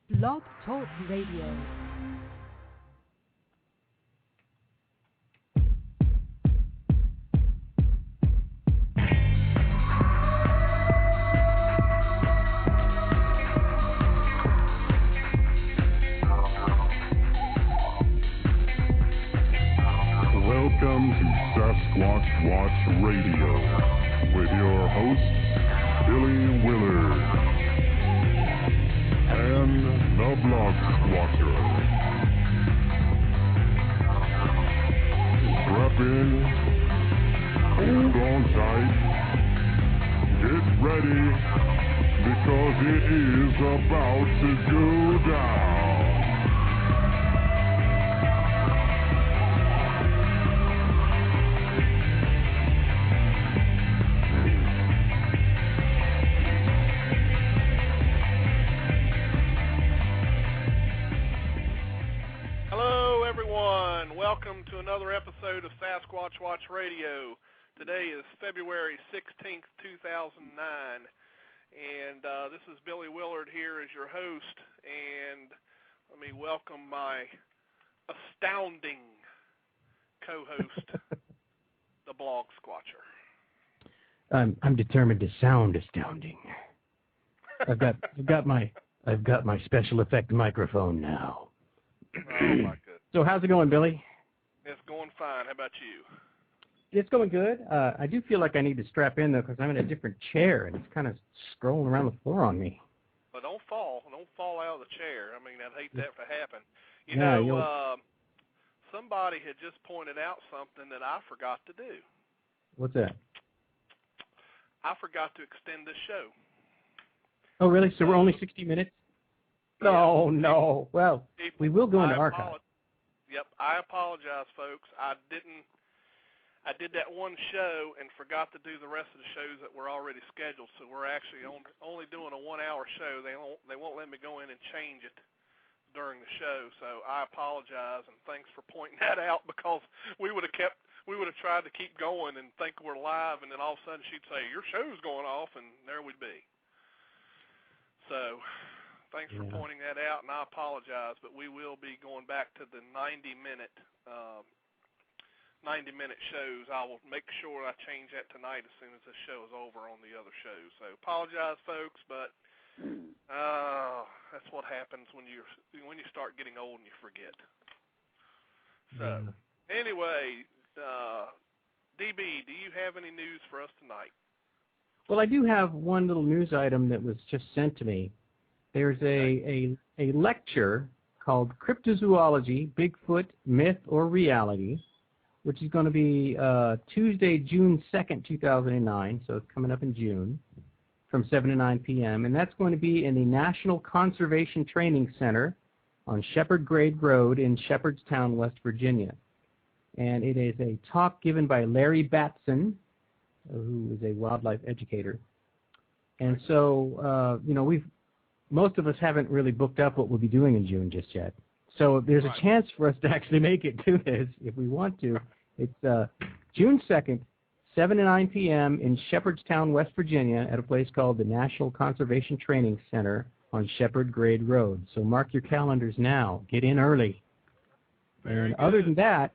Blog Talk Radio. Welcome to Sasquatch Watch Radio with your hosts, Billy Willard and the Blog Squatcher. Strap in, hold on tight, get ready, because it is about to go down. Welcome to another episode of Sasquatch Watch Radio. Today is February 16th, 2009, and this is Billy Willard here as your host, and let me welcome my astounding co-host, the Blog Squatcher. I'm determined to sound astounding. I've got my special effect microphone now. Oh my goodness. So how's it going, Billy? It's going fine. How about you? It's going good. I do feel like I need to strap in, though, because I'm in a different chair, and it's kind of scrolling around the floor on me. But don't fall out of the chair. I mean, I'd hate that to happen. Somebody had just pointed out something that I forgot to do. What's that? I forgot to extend this show. Oh, really? So we're only 60 minutes? Yeah. Oh, no. Well, we will go into archive. Yep, I apologize, folks. I did that one show and forgot to do the rest of the shows that were already scheduled. So we're actually only doing a 1-hour show. They won't let me go in and change it during the show. So I apologize, and thanks for pointing that out, because we would have tried to keep going and think we're live, and then all of a sudden she'd say your show's going off, and there we'd be. So thanks for pointing that out, and I apologize, but we will be going back to the 90-minute shows. I will make sure I change that tonight as soon as this show is over on the other shows. So apologize, folks, but that's what happens when you start getting old and you forget. So anyway, DB, do you have any news for us tonight? Well, I do have one little news item that was just sent to me. There's a lecture called Cryptozoology, Bigfoot, Myth or Reality, which is going to be Tuesday, June 2nd, 2009, so it's coming up in June, from 7 to 9 p.m., and that's going to be in the National Conservation Training Center on Shepherd Grade Road in Shepherdstown, West Virginia. And it is a talk given by Larry Batson, who is a wildlife educator. And so, most of us haven't really booked up what we'll be doing in June just yet. So there's a chance for us to actually make it to this if we want to. It's June 2nd, 7 to 9 p.m. in Shepherdstown, West Virginia, at a place called the National Conservation Training Center on Shepherd Grade Road. So mark your calendars now. Get in early. Very and good. Other than that,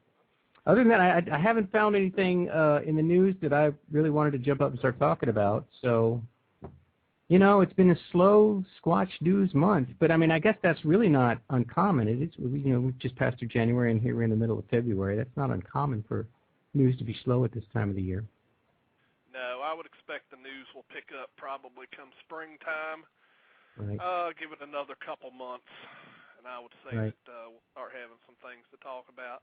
I haven't found anything in the news that I really wanted to jump up and start talking about. So, it's been a slow Squatch news month, but I mean, I guess that's really not uncommon. We've just passed through January, and here we're in the middle of February. That's not uncommon for news to be slow at this time of the year. No, I would expect the news will pick up probably come springtime. Right. Give it another couple months, and I would say that we'll start having some things to talk about.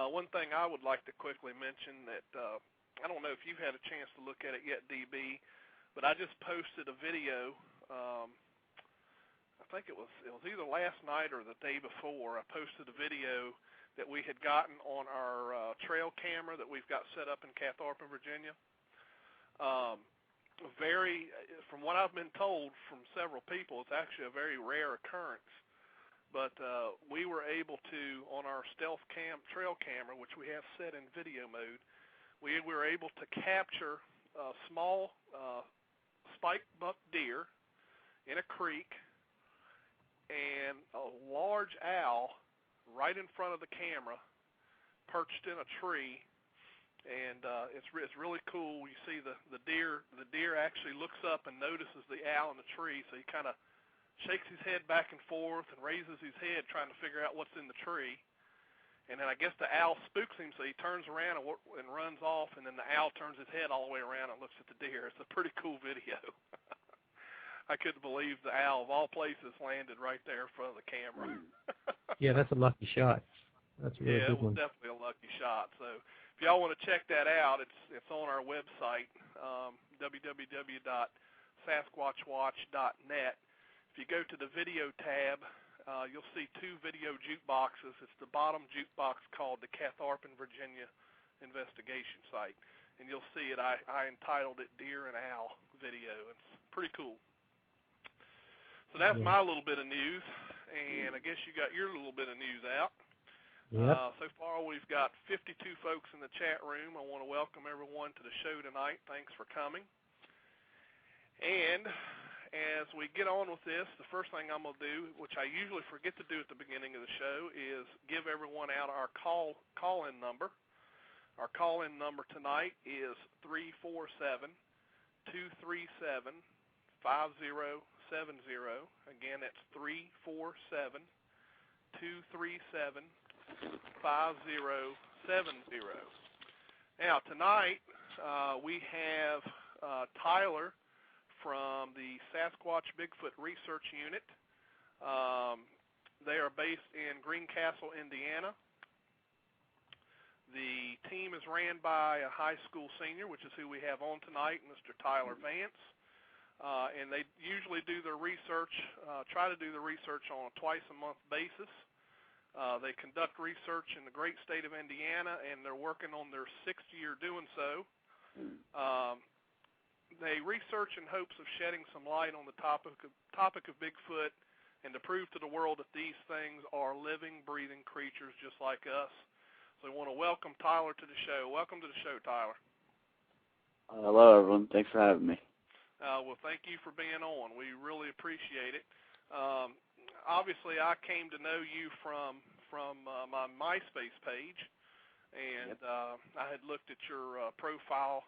One thing I would like to quickly mention that I don't know if you've had a chance to look at it yet, DB, but I just posted a video. I think it was either last night or the day before. I posted a video that we had gotten on our trail camera that we've got set up in Cathorpin, Virginia. From what I've been told from several people, it's actually a very rare occurrence. But we were able to, on our stealth trail camera, which we have set in video mode, we were able to capture small spike buck deer in a creek, and and a large owl right in front of the camera, perched in a tree, and it's really cool. You see the deer. The deer actually looks up and notices the owl in the tree, so he kind of shakes his head back and forth and raises his head, trying to figure out what's in the tree. And then I guess the owl spooks him, so he turns around and runs off, and then the owl turns his head all the way around and looks at the deer. It's a pretty cool video. I couldn't believe the owl, of all places, landed right there in front of the camera. Yeah, that's a lucky shot. That's a really yeah, good it was one. definitely a lucky shot. So if y'all want to check that out, it's on our website, www.sasquatchwatch.net. If you go to the video tab, you'll see two video jukeboxes. It's the bottom jukebox called the Catharpin, Virginia Investigation Site. And you'll see it. I entitled it Deer and Owl Video. It's pretty cool. So that's my little bit of news. And I guess you got your little bit of news out. Yep. So far we've got 52 folks in the chat room. I want to welcome everyone to the show tonight. Thanks for coming. And as we get on with this, the first thing I'm going to do, which I usually forget to do at the beginning of the show, is give everyone out our call-in number. Our call-in number tonight is 347-237-5070. Again, that's 347-237-5070. Now, tonight we have Tyler from the Sasquatch Bigfoot Research Unit. They are based in Greencastle, Indiana. The team is ran by a high school senior, which is who we have on tonight, Mr. Tyler Vance. And they usually do their research, try to do the research on a twice-a-month basis. They conduct research in the great state of Indiana, and they're working on their 6th year doing so. They research in hopes of shedding some light on the topic of Bigfoot and to prove to the world that these things are living, breathing creatures just like us. So I want to welcome Tyler to the show. Welcome to the show, Tyler. Hello, everyone. Thanks for having me. Well, thank you for being on. We really appreciate it. Obviously, I came to know you from my MySpace page, and I had looked at your profile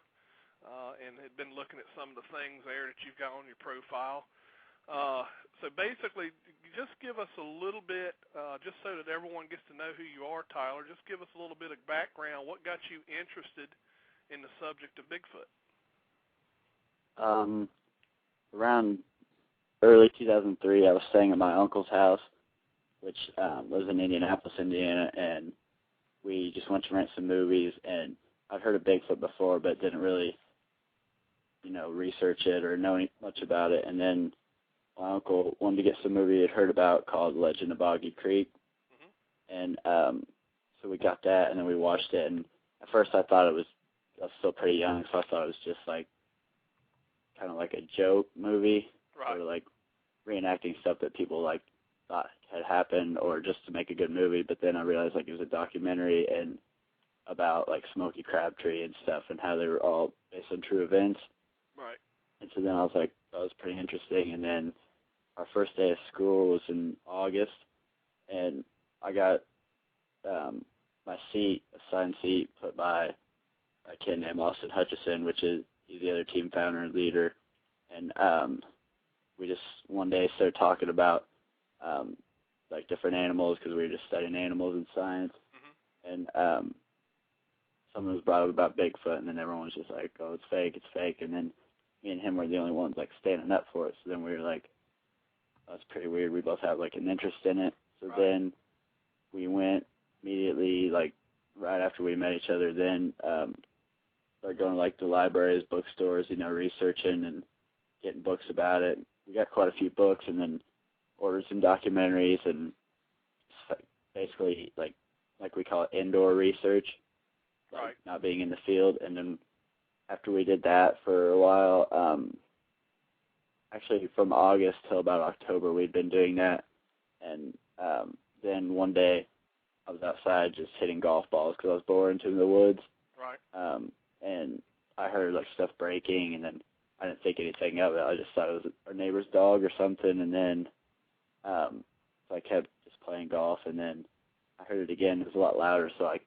and had been looking at some of the things there that you've got on your profile. So basically, just give us a little bit, just so that everyone gets to know who you are, Tyler, just give us a little bit of background. What got you interested in the subject of Bigfoot? Around early 2003, I was staying at my uncle's house, which lives in Indianapolis, Indiana, and we just went to rent some movies, and I'd heard of Bigfoot before, but didn't really, research it or know much about it. And then my uncle wanted to get some movie he'd heard about called Legend of Boggy Creek. And so we got that, and then we watched it. And at first I thought I was still pretty young, so I thought it was just kind of like a joke movie, right, or like reenacting stuff that people thought had happened, or just to make a good movie. But then I realized it was a documentary and about Smokey Crabtree and stuff, and how they were all based on true events. Right. And so then I was that was pretty interesting. And then our first day of school was in August, and I got my seat, assigned seat, put by a kid named Austin Hutchison, he's the other team founder and leader. And we just one day started talking about different animals, because we were just studying animals in science. And someone was brought up about Bigfoot, and then everyone was just like, oh, it's fake. And then me and him were the only ones standing up for it. So then we were that's pretty weird. We both have an interest in it. So right. Then we went immediately, right after we met each other, then started going to the libraries, bookstores, researching and getting books about it. We got quite a few books, and then ordered some documentaries, and basically like we call it indoor research, right, not being in the field. And then after we did that for a while, actually from August till about October, we'd been doing that. And then one day I was outside just hitting golf balls because I was bored into the woods. Right. And I heard stuff breaking, and then I didn't think anything of it. I just thought it was our neighbor's dog or something. And then so I kept just playing golf, and then I heard it again. It was a lot louder, so I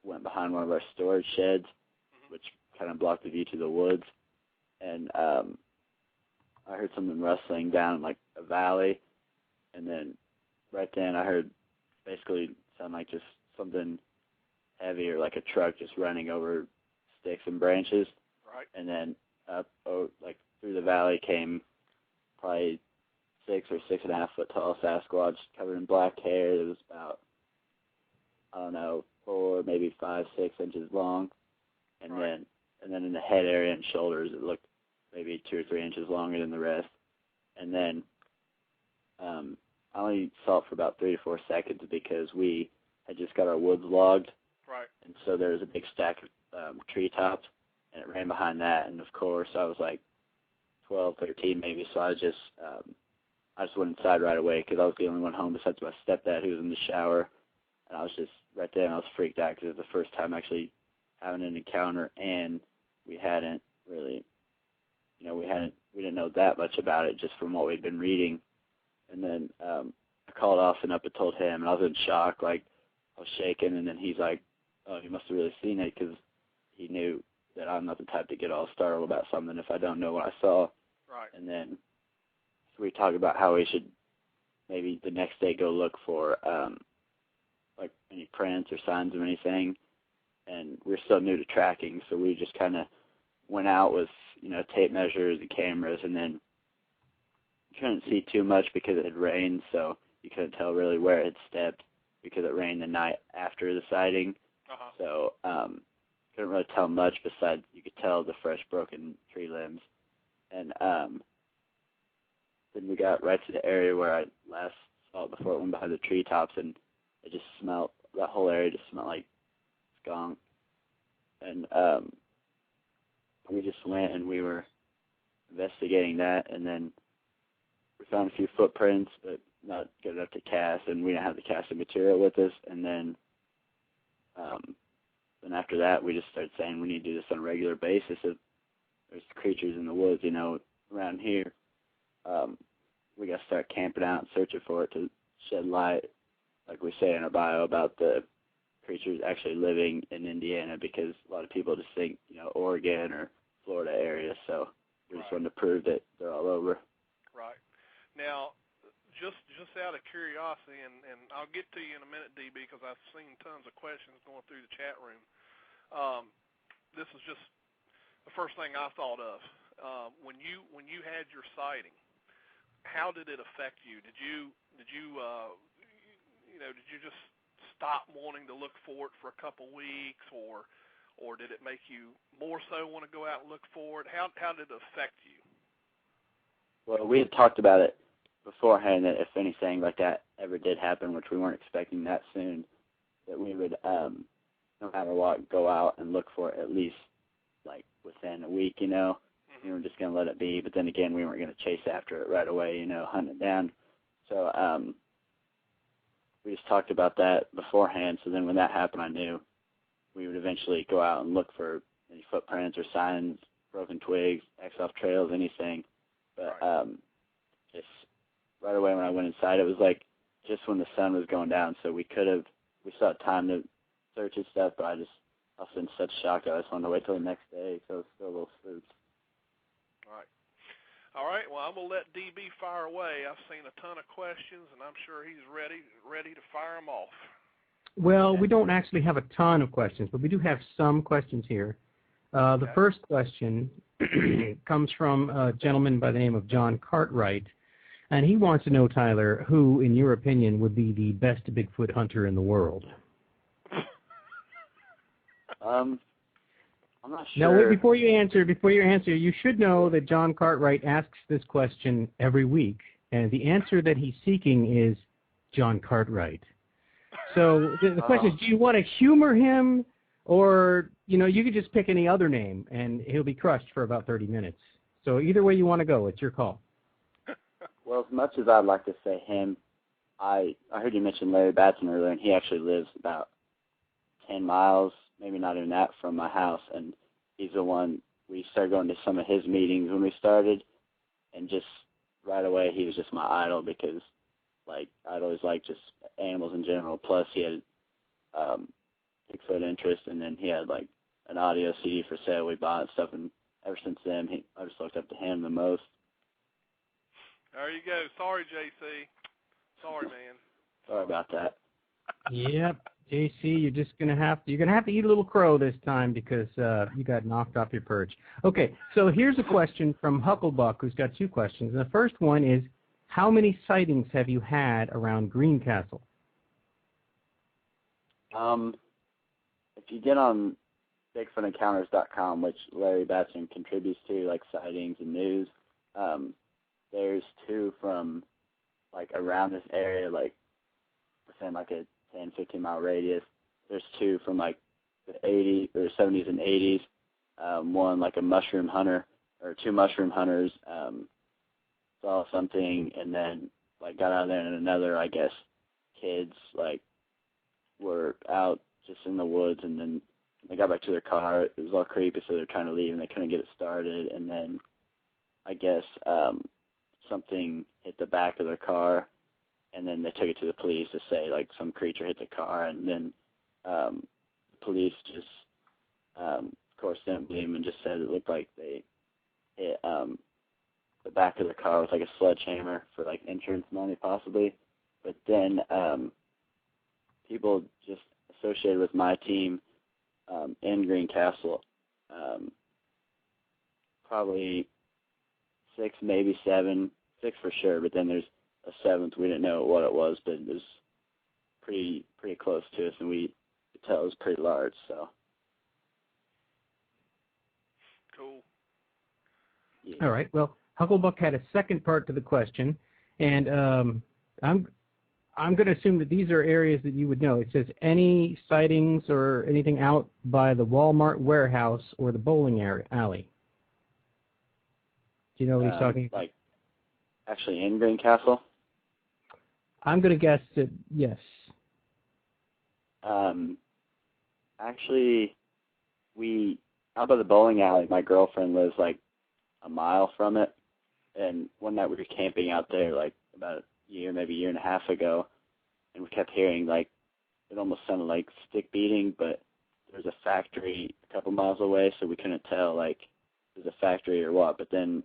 went behind one of our storage sheds, which kind of blocked the view to the woods, and I heard something rustling down like a valley, and then right then I heard basically sound like just something heavy or like a truck just running over sticks and branches. Right. And then up, like through the valley came probably 6 or 6.5 foot tall Sasquatch covered in black hair. It was about, I don't know, 4, maybe 5, 6 inches long. And right. then in the head area and shoulders, it looked maybe 2 or 3 inches longer than the rest. And then I only saw it for about 3 to 4 seconds because we had just got our woods logged. Right. And so there was a big stack of treetops, and it ran behind that. And of course, I was like 12, 13 maybe, so I just went inside right away because I was the only one home besides my stepdad who was in the shower. And I was just right there, and I was freaked out because it was the first time actually having an encounter, and we hadn't really, we didn't know that much about it just from what we'd been reading. And then I called off and up and told him, and I was in shock, like I was shaking. And then he's like, "Oh, you must have really seen it," because he knew that I'm not the type to get all startled about something if I don't know what I saw. Right. And then we talked about how we should maybe the next day go look for like any prints or signs of anything. And we're still new to tracking, so we just kind of went out with, tape measures and cameras, and then couldn't see too much because it had rained, so you couldn't tell really where it had stepped because it rained the night after the sighting. Uh-huh. So couldn't really tell much besides you could tell the fresh broken tree limbs. And then we got right to the area where I last saw it before it went behind the treetops, and it just smelled, that whole area just smelled like skunk. And we just went and we were investigating that, and then we found a few footprints, but not good enough to cast, and we didn't have the casting material with us. And then after that, we just started saying we need to do this on a regular basis. If there's creatures in the woods, around here, we got to start camping out and searching for it to shed light, like we say in our bio, about the creatures actually living in Indiana, because a lot of people just think, Oregon or Florida area. So we just wanted to prove that they're all over. Right. Now, just out of curiosity, and I'll get to you in a minute, DB, because I've seen tons of questions going through the chat room. This is just the first thing I thought of. When you had your sighting, how did it affect you? Did you just stop wanting to look for it for a couple weeks, or did it make you more so want to go out and look for it? How did it affect you? Well, we had talked about it beforehand, that if anything like that ever did happen, which we weren't expecting that soon, that we would, no matter what, go out and look for it at least like within a week, We were just going to let it be, but then again, we weren't going to chase after it right away, hunt it down. So we just talked about that beforehand, so then when that happened, I knew we would eventually go out and look for any footprints or signs, broken twigs, X-off trails, anything. But just right away when I went inside, it was like just when the sun was going down, so we still had time to search and stuff, but I was in such shock that I just wanted to wait till the next day, so it was still a little spooked. All right, well, I'm going to let DB fire away. I've seen a ton of questions, and I'm sure he's ready to fire them off. Well, we don't actually have a ton of questions, but we do have some questions here. The first question comes from a gentleman by the name of John Cartwright, and he wants to know, Tyler, who, in your opinion, would be the best Bigfoot hunter in the world? I'm not sure. Now, wait, before you answer, you should know that John Cartwright asks this question every week, and the answer that he's seeking is John Cartwright. So the question is, do you want to humor him, or, you could just pick any other name, and he'll be crushed for about 30 minutes. So either way you want to go, it's your call. Well, as much as I'd like to say him, I heard you mention Larry Batson earlier, and he actually lives about 10 miles, maybe not even that, from my house, and he's the one, we started going to some of his meetings when we started, and just right away he was just my idol, because like I'd always liked just animals in general. Plus, he had Bigfoot interest, and then he had like an audio CD for sale. We bought and stuff, and ever since then, I just looked up to him the most. There you go. Sorry, JC. Sorry, man. Sorry about that. Yep, JC, you're gonna have to eat a little crow this time because you got knocked off your perch. Okay, so here's a question from Hucklebuck, who's got two questions. And the first one is, how many sightings have you had around Greencastle? If you get on BigfootEncounters.com, which Larry Batson contributes to, like sightings and news, there's two from like around this area, like within like a 10, 15-mile radius. There's two from like the 80s or 70s and 80s. One like a mushroom hunter, or two mushroom hunters saw something and then like got out of there, and another, I guess, kids like were out just in the woods, and then they got back to their car. It was all creepy, so they're trying to leave and they couldn't get it started, and then I guess something hit the back of their car, and then they took it to the police to say like some creature hit the car, and then the police just of course didn't believe them and just said it looked like they hit the back of the car with like a sledgehammer for like insurance money possibly. But then people just associated with my team in Greencastle, probably 6, maybe 7, 6 for sure, but then there's a 7th. We didn't know what it was, but it was pretty close to us, and we could tell it was pretty large. So Cool. yeah. All right. Well, Hucklebuck had a second part to the question, and I'm going to assume that these are areas that you would know. It says any sightings or anything out by the Walmart warehouse or the bowling alley. Do you know what he's talking about? Like actually in Greencastle? I'm going to guess that yes. Actually, out by the bowling alley, my girlfriend lives like a mile from it, and one night we were camping out there like about a year, maybe a year and a half ago, and we kept hearing like, it almost sounded like stick beating, but there's a factory a couple miles away, so we couldn't tell like it was a factory or what. But then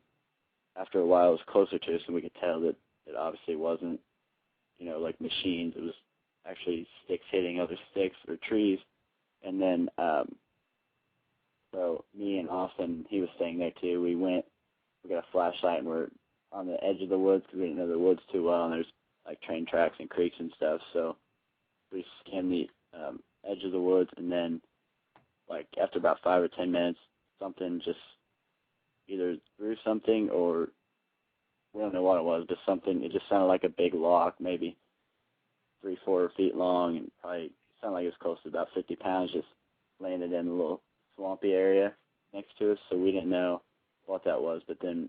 after a while it was closer to us, and we could tell that it obviously wasn't, like machines. It was actually sticks hitting other sticks or trees. And then so me and Austin, he was staying there too, we got a flashlight, and we're on the edge of the woods because we didn't know the woods too well, and there's like train tracks and creeks and stuff. So we scanned the edge of the woods, and then like after about 5 or 10 minutes, something just either threw something, or we don't know what it was, but something, it just sounded like a big log, maybe 3-4 feet long, and probably sounded like it was close to about 50 pounds, just landed in a little swampy area next to us. So we didn't know what that was, but then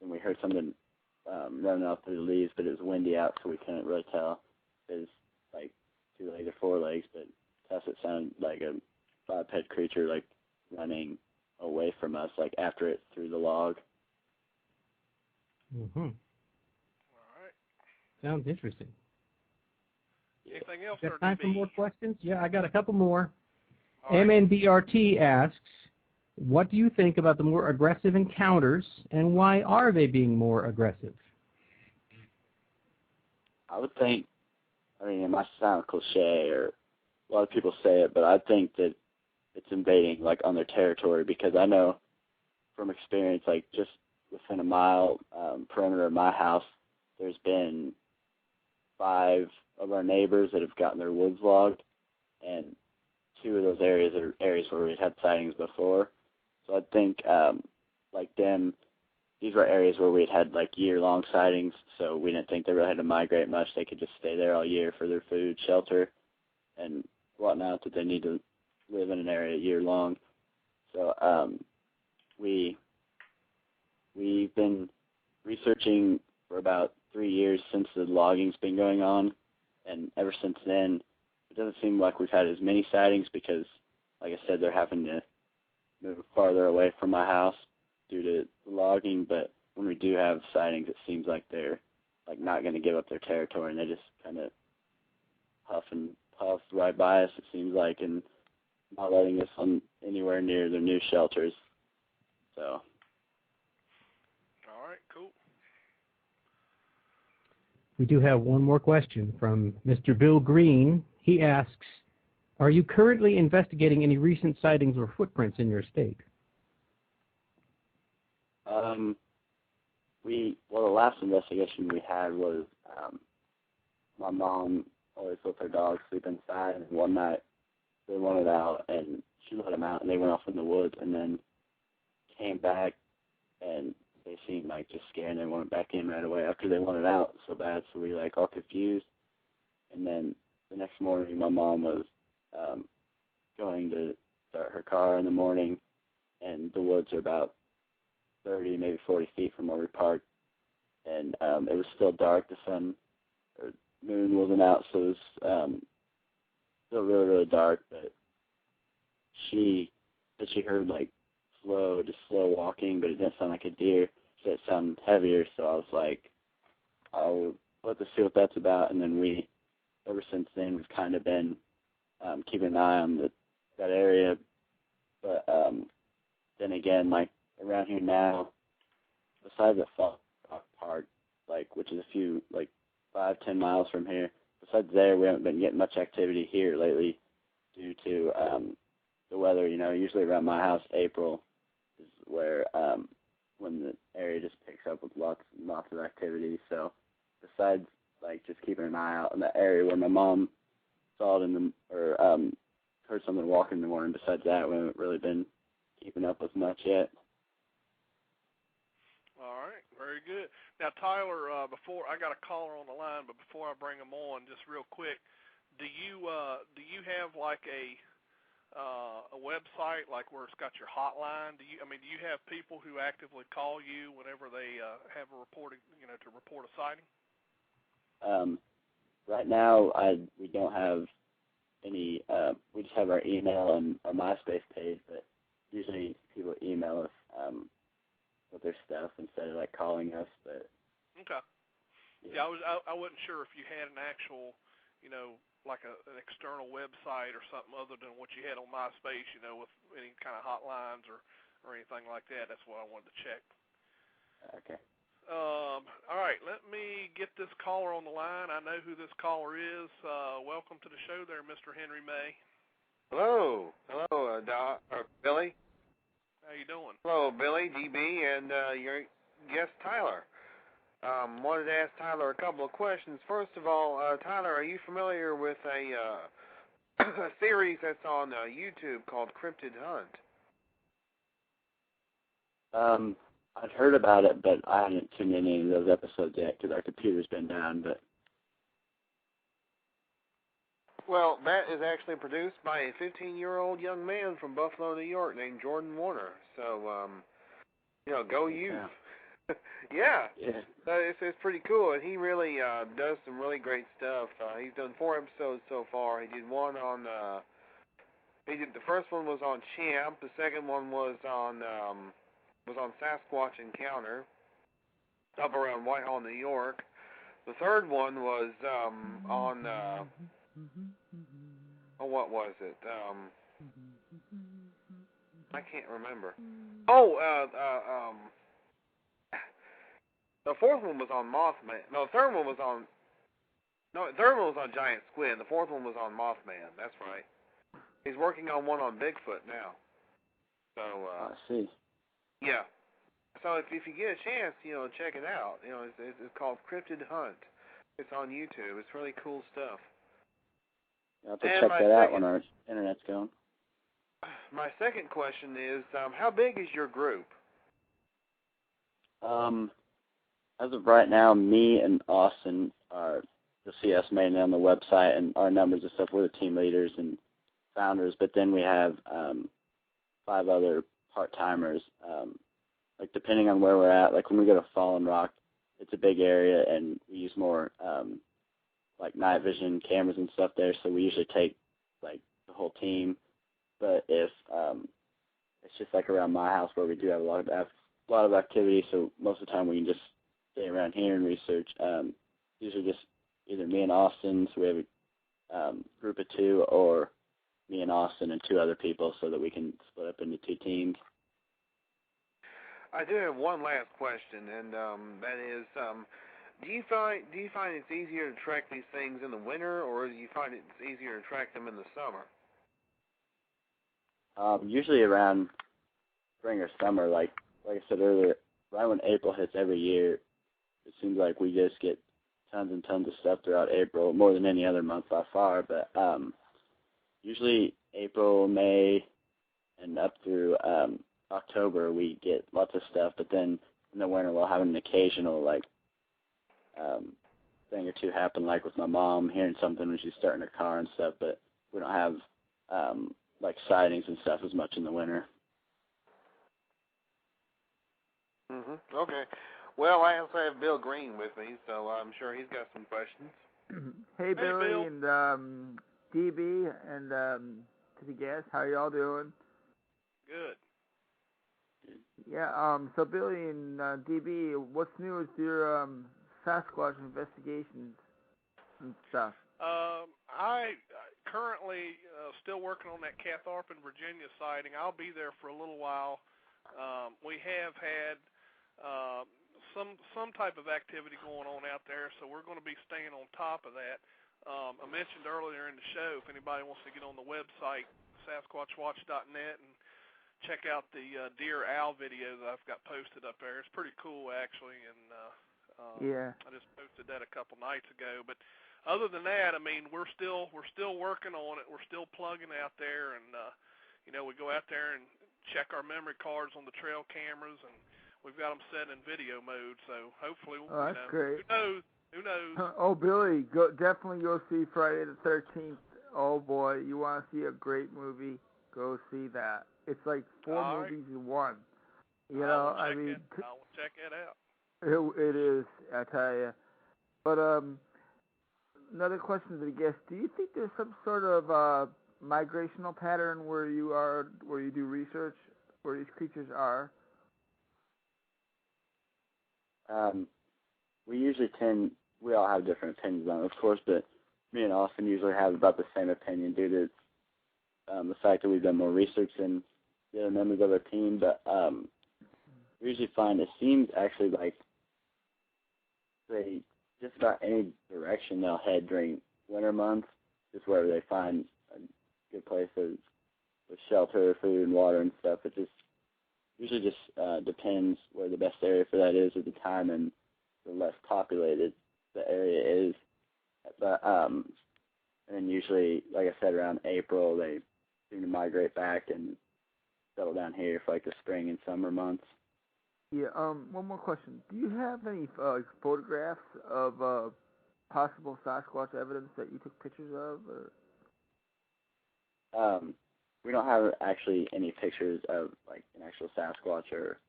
we heard something running off through the leaves, but it was windy out, so we couldn't really tell if it was like 2 legs or 4 legs, but to us it sounded like a biped creature like running away from us, like after it threw the log. Mm-hmm. All right. Sounds interesting. Anything else? Got time for more questions? Yeah, I got a couple more. All right. MNBRT asks, what do you think about the more aggressive encounters, and why are they being more aggressive? I would think, it might sound cliche, or a lot of people say it, but I think that it's invading, like, on their territory, because I know from experience, like, just within a mile perimeter of my house, there's been 5 of our neighbors that have gotten their woods logged, and 2 of those areas are areas where we've had sightings before. So I think, like them, these were areas where we'd had, like, year-long sightings, so we didn't think they really had to migrate much. They could just stay there all year for their food, shelter, and whatnot, that they need to live in an area year-long. So we've been researching for about 3 years since the logging's been going on, and ever since then, it doesn't seem like we've had as many sightings because, like I said, they're having to move farther away from my house due to the logging, but when we do have sightings, it seems like they're like not going to give up their territory, and they just kind of huff and puff right by us, it seems like, and not letting us on anywhere near their new shelters. So. All right, cool. We do have one more question from Mr. Bill Green. He asks, are you currently investigating any recent sightings or footprints in your state? The last investigation we had was my mom always lets her dog sleep inside, and one night they wanted out, and she let them out, and they went off in the woods, and then came back, and they seemed like just scared, and they went back in right away after they wanted out so bad, so we like all confused. And then the next morning, my mom was going to start her car in the morning, and the woods are about 30, maybe 40 feet from where we parked, and it was still dark. The sun or moon wasn't out, so it was still really, really dark. But she said she heard like slow walking, but it didn't sound like a deer. She said it sounded heavier, so I was like, I'll let us see what that's about. And then we, ever since then, we've kind of been keeping an eye on that area. But then again, like around here now, besides the Falk Park, like which is a few like 5-10 miles from here, besides there, we haven't been getting much activity here lately due to the weather. You know, usually around my house, April is where when the area just picks up with lots of activity. So besides like just keeping an eye out in that area where my mom saw it heard someone walking in the morning, besides that, we haven't really been keeping up with much yet. All right, very good. Now, Tyler, before I got a caller on the line, but before I bring him on, just real quick, do you have like a website like where it's got your hotline? Do you have people who actively call you whenever they have a reporting, to report a sighting? Right now, we don't have any. We just have our email and our MySpace page, but usually people email us with their stuff instead of like calling us. But okay, yeah, I wasn't sure if you had an actual, like an external website or something other than what you had on MySpace, with any kind of hotlines or anything like that. That's what I wanted to check. Okay. All right, let me get this caller on the line. I know who this caller is. Welcome to the show there, Mr. Henry May. Hello, Billy. How you doing? Hello, Billy, DB, and your guest, Tyler. Wanted to ask Tyler a couple of questions. First of all, Tyler, are you familiar with a series that's on YouTube called Cryptid Hunt? I've heard about it, but I haven't tuned in any of those episodes yet because our computer's been down. But well, that is actually produced by a 15-year-old young man from Buffalo, New York, named Jordan Warner. So, go you. Yeah. It's pretty cool, and he really does some really great stuff. He's done 4 episodes so far. He did one on. The first one was on Champ. The second one was on Sasquatch Encounter up around Whitehall, New York. The third one was on what was it? I can't remember. The fourth one was on Mothman. No, the third one was on Giant Squid. The fourth one was on Mothman. That's right. He's working on one on Bigfoot now. So I see. Yeah. So if you get a chance, check it out. It's called Cryptid Hunt. It's on YouTube. It's really cool stuff. I'll have to check that out when our internet's going. My second question is, how big is your group? As of right now, me and Austin you'll see us mainly on the website and our numbers and stuff. We're the team leaders and founders, but then we have 5 other part-timers. Like depending on where we're at, like when we go to Fallen Rock, it's a big area and we use more like night vision cameras and stuff there, so we usually take like the whole team. But if it's just like around my house where we do have a lot of activity, so most of the time we can just stay around here and research. Usually just either me and Austin, so we have a group of 2, or me and Austin and 2 other people, so that we can split up into 2 teams. I do have one last question, and that is, do you find it's easier to track these things in the winter, or do you find it's easier to track them in the summer? Usually around spring or summer, like I said earlier, right when April hits every year, it seems like we just get tons and tons of stuff throughout April, more than any other month by far. But usually April, May, and up through October, we get lots of stuff. But then in the winter, we'll have an occasional thing or two happen, like with my mom hearing something when she's starting her car and stuff. But we don't have sightings and stuff as much in the winter. Okay. Well, I also have Bill Green with me, so I'm sure he's got some questions. Hey, Billy Bill. and DB and to the guests, how y'all doing? Good. Yeah. So Billy and DB, what's new with your Sasquatch investigations and stuff? I currently still working on that Catharpin, Virginia sighting. I'll be there for a little while. We have had some type of activity going on out there, so we're going to be staying on top of that. I mentioned earlier in the show, if anybody wants to get on the website, sasquatchwatch.net, and check out the deer owl video that I've got posted up there. It's pretty cool, actually, and Yeah. I just posted that a couple nights ago. But other than that, I mean, we're still working on it. We're still plugging out there, and we go out there and check our memory cards on the trail cameras, and we've got them set in video mode. So hopefully, that's great. Who knows? Oh, Billy, definitely go see Friday the 13th. Oh boy, you want to see a great movie? Go see that. It's like 4 movies in one. I mean, I'll check it out. It is, I tell you. But another question to the guest: do you think there's some sort of migrational pattern where you do research where these creatures are? We all have different opinions on it, of course, but me and Austin usually have about the same opinion due to the fact that we've done more research than the other members of our team. But we usually find it seems actually like they just about any direction they'll head during winter months, just wherever they find a good place with shelter, food, and water and stuff. It just usually just depends where the best area for that is at the time, and the less populated the area is. But and then usually, like I said, around April they seem to migrate back and settle down here for like the spring and summer months. Yeah. One more question: do you have any photographs of possible Sasquatch evidence that you took pictures of? Or? We don't have actually any pictures of like an actual Sasquatch or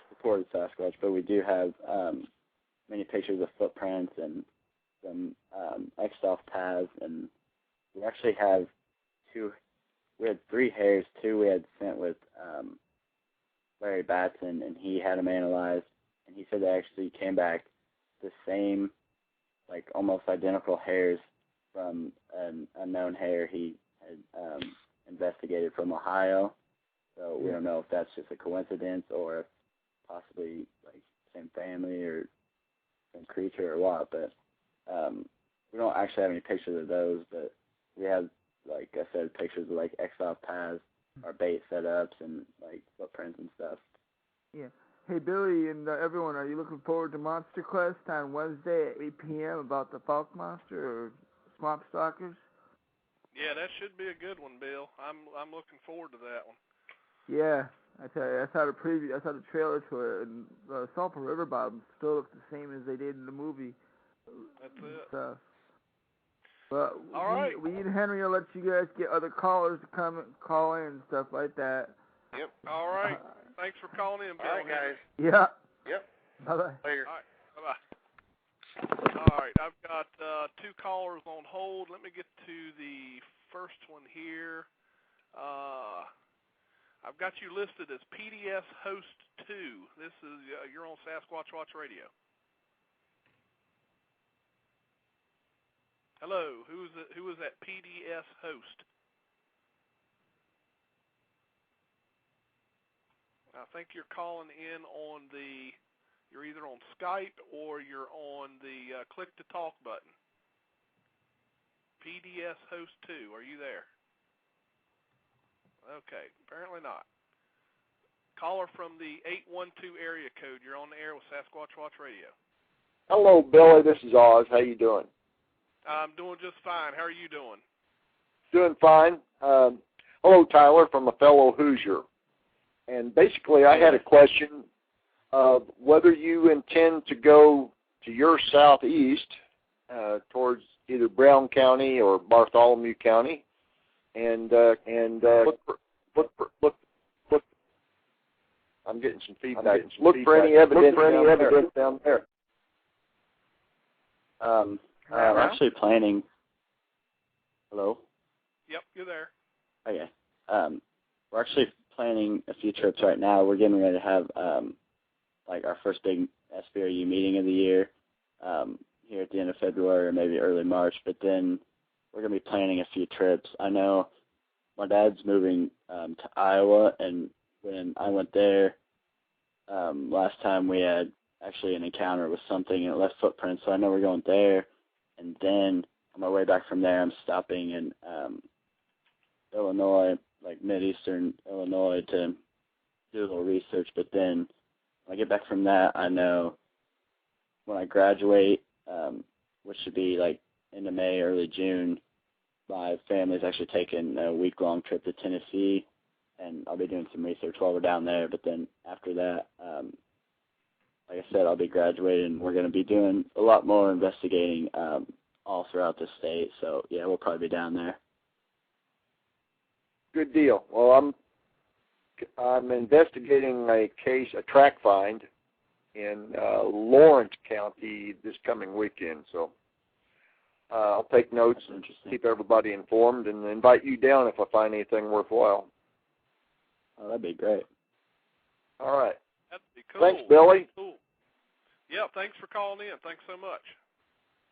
reported Sasquatch, but we do have many pictures of footprints and some X-off paths, and we actually have we had 3 hairs. 2 we had sent with Larry Batson, and he had them analyzed, and he said they actually came back the same, like almost identical hairs from an unknown hair he had investigated from Ohio. So we don't know if that's just a coincidence or if possibly like same family or same creature or what, but we don't actually have any pictures of those, but we have, like I said, pictures of like X-off paths, our bait setups, and like footprints and stuff. Yeah. Hey, Billy and everyone, are you looking forward to Monster Quest on Wednesday at 8 p.m. about the Falk Monster or Swamp Stalkers? Yeah, that should be a good one, Bill. I'm looking forward to that one. Yeah, I tell you, I saw the trailer to it, and the Sulphur River bottoms still look the same as they did in the movie. That's it. So, but all right. we and Henry will let you guys get other callers to call in and stuff like that. Yep. All right. Thanks for calling in, Bill. All right, guys. Yeah. Yep. Bye-bye. Later. All right. Bye-bye. All right. I've got 2 callers on hold. Let me get to the first one here. I've got you listed as PDS Host 2. This is you're on Sasquatch Watch Radio. Hello, who is that PDS host? I think you're calling in on you're either on Skype or you're on the click to talk button. PDS host 2, are you there? Okay, apparently not. Caller from the 812 area code. You're on the air with Sasquatch Watch Radio. Hello, Billy. This is Oz. How you doing? I'm doing just fine. How are you doing? Doing fine. Hello, Tyler, from a fellow Hoosier. And basically, I had a question of whether you intend to go to your southeast towards either Brown County or Bartholomew County, and look. I'm getting some feedback. Look for any evidence down there. I'm actually planning. Hello? Yep, you're there. Okay. We're actually planning a few trips right now. We're getting ready to have like our first big SBRU meeting of the year here at the end of February or maybe early March. But then we're going to be planning a few trips. I know my dad's moving to Iowa, and when I went there last time, we had actually an encounter with something and it left footprints. So I know we're going there, and then on my way back from there, I'm stopping in Illinois, like mid-eastern Illinois, to do a little research. But then when I get back from that, I know when I graduate, which should be like into May, early June, my family's actually taking a week-long trip to Tennessee, and I'll be doing some research while we're down there. But then after that, like I said, I'll be graduating, and we're going to be doing a lot more investigating all throughout the state. So, yeah, we'll probably be down there. Good deal. Well, I'm investigating a track find in Lawrence County this coming weekend. So I'll take notes and just keep everybody informed and invite you down if I find anything worthwhile. Oh, that'd be great. All right. That'd be cool. Thanks, Billy. Cool. Yeah, thanks for calling in. Thanks so much.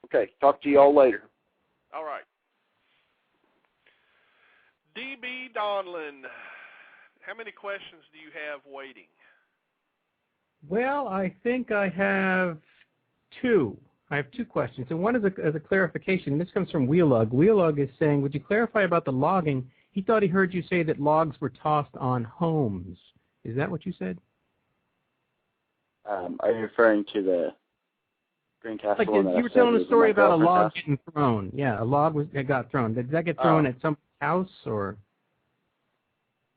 Okay, talk to you all later. All right. D.B. Donlin, how many questions do you have waiting? Well, I think I have two. I have two questions, and one is a clarification. This comes from Wheelug. Wheelug is saying, would you clarify about the logging? He thought he heard you say that logs were tossed on homes. Is that what you said? Are you referring to the Greencastle? Like you were telling a story about a log getting thrown. Yeah, a log that got thrown. Did that get thrown at some house or?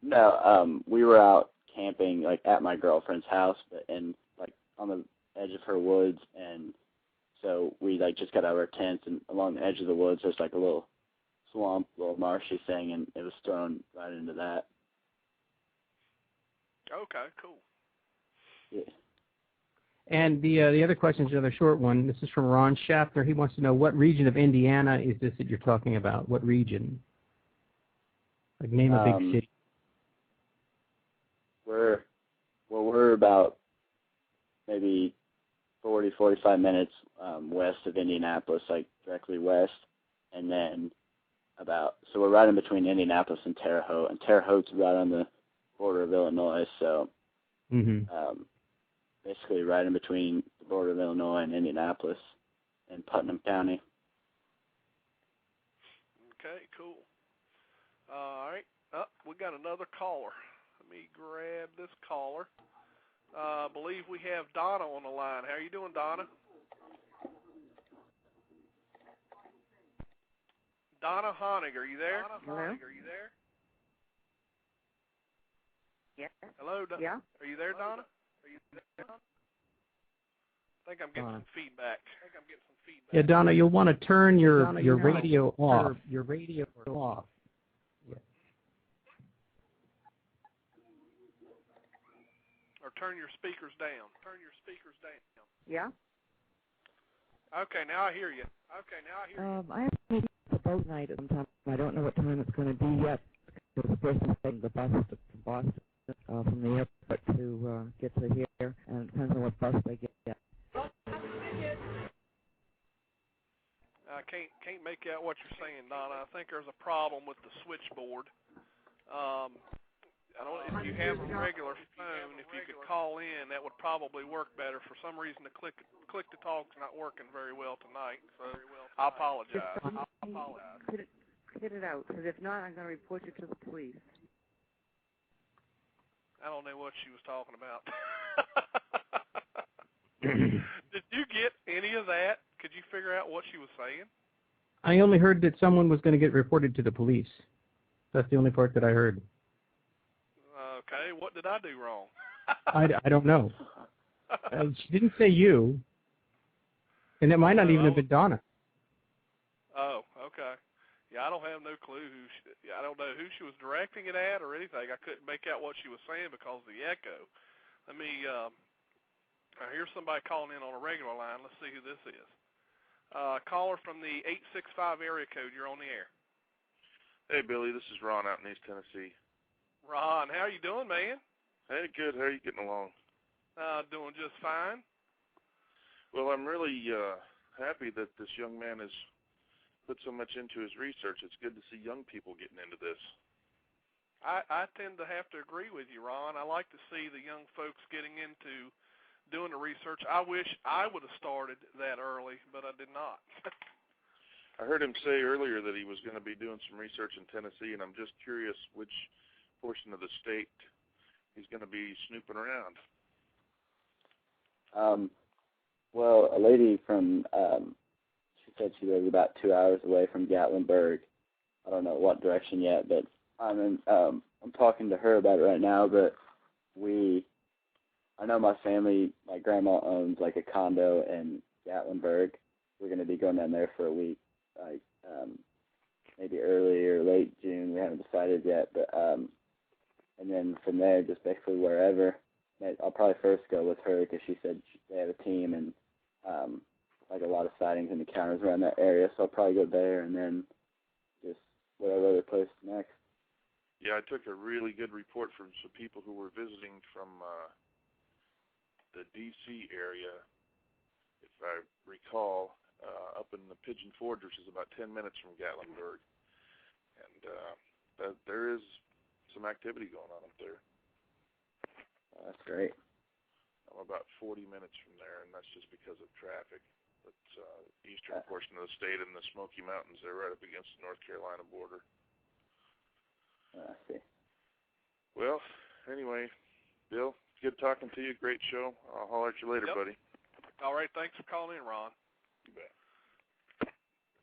No, we were out camping like at my girlfriend's house, and like on the edge of her woods, and so we like just got out of our tents, and along the edge of the woods there's like a little swamp, little marshy thing, and it was thrown right into that. Okay, cool. Yeah. And the other question is another short one. This is from Ron Schaffner. He wants to know what region of Indiana is this that you're talking about? What region? Like name a big city. We're about maybe 45 minutes west of Indianapolis, like directly west, and then so we're right in between Indianapolis and Terre Haute, and Terre Haute's right on the border of Illinois, so basically right in between the border of Illinois and Indianapolis in Putnam County. Okay, cool. All right. We got another caller. Let me grab this caller. I believe we have Donna on the line. How are you doing, Donna? Donna Honig, are you there? Hello? Honig, are you there? Yeah. Hello, Yeah. Are you there, Donna? Are you there, Donna? I think I'm getting some feedback. Yeah, Donna, you'll want to turn your radio off. Your radio off. Yeah. Or turn your speakers down. Turn your speakers down. Yeah. Okay, now I hear you. I have to take a boat night at some time. I don't know what time it's going to be yet. Because the person's taking the bus to Boston from the airport to get to here, and it depends on what bus they get. I can't make out what you're saying, Donna. I think there's a problem with the switchboard. I don't know if you have a regular phone. If you could call in, that would probably work better. For some reason, the click to talk's not working very well tonight. So I apologize. Hit it out, because if not, I'm going to report you to the police. I don't know what she was talking about. Did you get any of that? Could you figure out what she was saying? I only heard that someone was going to get reported to the police. That's the only part that I heard. Okay, what did I do wrong? I don't know. She didn't say you, and it might not even have been Donna. Oh, okay. Yeah, I don't have no clue I don't know who she was directing it at or anything. I couldn't make out what she was saying because of the echo. Let me, here's somebody calling in on a regular line. Let's see who this is. Caller from the 865 area code. You're on the air. Hey, Billy. This is Ron out in East Tennessee. Ron, how are you doing, man? Hey, good. How are you getting along? Doing just fine. Well, I'm really happy that this young man has put so much into his research. It's good to see young people getting into this. I tend to have to agree with you, Ron. I like to see the young folks getting into doing the research. I wish I would have started that early, but I did not. I heard him say earlier that he was going to be doing some research in Tennessee, and I'm just curious which portion of the state he's going to be snooping around. Well, a lady from, she said she lives about 2 hours away from Gatlinburg. I don't know what direction yet, but I'm talking to her about it right now, but I know my family, my grandma owns like a condo in Gatlinburg. We're going to be going down there for a week, like maybe early or late June. We haven't decided yet, but and then from there, just basically wherever. I'll probably first go with her because she said they have a team and like a lot of sightings and encounters around that area. So I'll probably go there and then just whatever other place next. Yeah, I took a really good report from some people who were visiting from the D.C. area, if I recall, up in the Pigeon Forge, which is about 10 minutes from Gatlinburg. And there is some activity going on up there. That's great. I'm about 40 minutes from there, and that's just because of traffic. It's the eastern portion of the state in the Smoky Mountains. They're right up against the North Carolina border. I see. Well, anyway, Bill, good talking to you. Great show. I'll holler at you later, buddy. All right, thanks for calling in, Ron. You bet.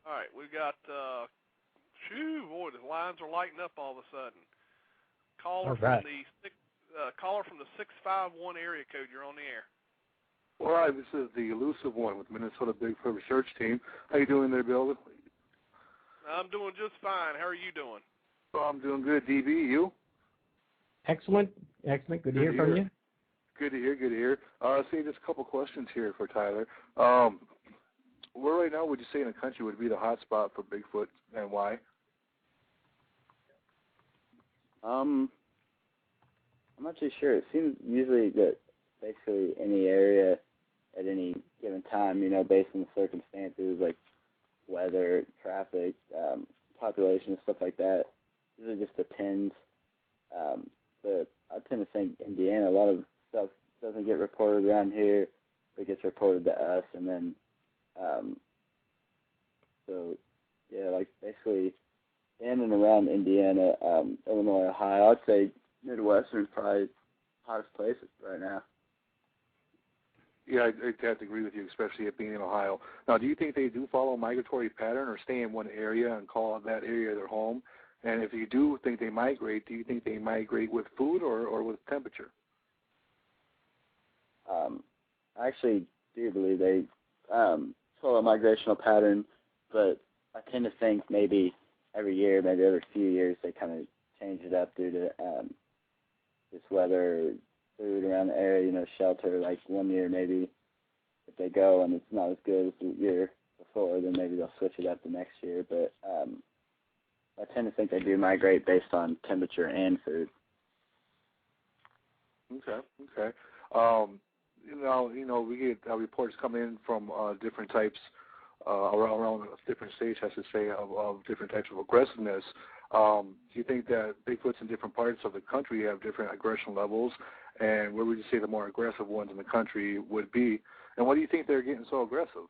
All right, we've got, boy, the lines are lighting up all of a sudden. Caller from the 651 area code. You're on the air. All right, this is the elusive one with Minnesota Bigfoot Research Team. How you doing there, Bill? I'm doing just fine. How are you doing? Oh, I'm doing good, DB. You? Excellent. Good to hear from you. Good to hear. See, just a couple questions here for Tyler. Where right now would you say in the country would be the hot spot for Bigfoot, and why? I'm not too sure. It seems usually that basically any area at any given time, based on the circumstances like weather, traffic, population, stuff like that, usually just depends. But I tend to think Indiana, a lot of stuff doesn't get reported around here. It gets reported to us, and then, so, yeah, like basically in and around Indiana, Illinois, Ohio, I'd say Midwestern is probably the hottest places right now. Yeah, I'd have to agree with you, especially it being in Ohio. Now, do you think they do follow a migratory pattern or stay in one area and call that area their home? And if you do think they migrate, do you think they migrate with food or with temperature? I actually do believe they follow a migrational pattern, but I tend to think maybe every year, maybe every few years, they kind of change it up due to just weather, food around the area, shelter. Like one year maybe if they go and it's not as good as the year before, then maybe they'll switch it up the next year. But I tend to think they do migrate based on temperature and food. Okay. We get reports coming in from different types around different states, I should say, of different types of aggressiveness. Do you think that Bigfoots in different parts of the country have different aggression levels, and where would you say the more aggressive ones in the country would be? And why do you think they're getting so aggressive?